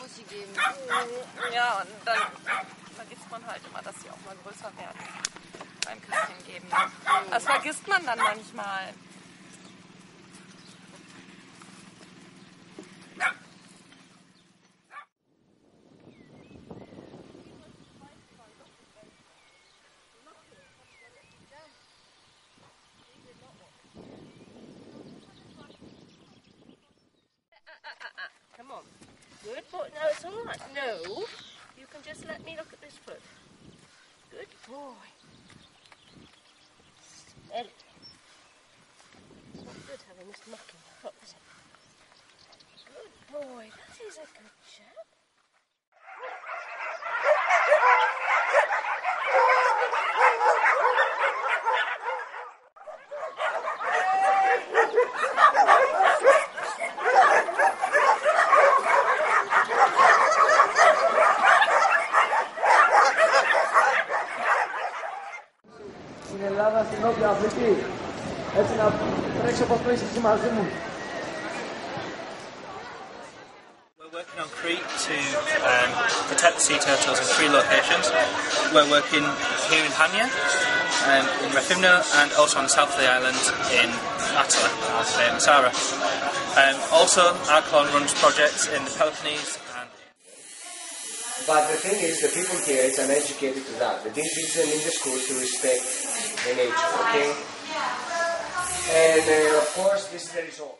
Bussi geben. Ja, und dann vergisst man halt immer, dass sie auch mal größer werden beim Küsschen geben. Ne? Das vergisst man dann manchmal. Come on. Good boy. No, it's all right. No. You can just let me look at this foot. Good boy. Smell it. It's not good having this muck in your foot, is it? Good boy. That is a good chap. Στην Ελλάδα, στην Νότια Αφρική. Έτσι να τρέξω όπως τρέξεις μαζί μου. We're working on Crete to protect the sea turtles in 3 locations. We're working here in Hania, in Refimno, and also on the south of the island in Atala, in Sara. Also, Arcon runs projects in the Peloponnese. But the thing is, the people here is uneducated to that. They didn't teach them in the school to respect the nature, okay? And of course, this is the result.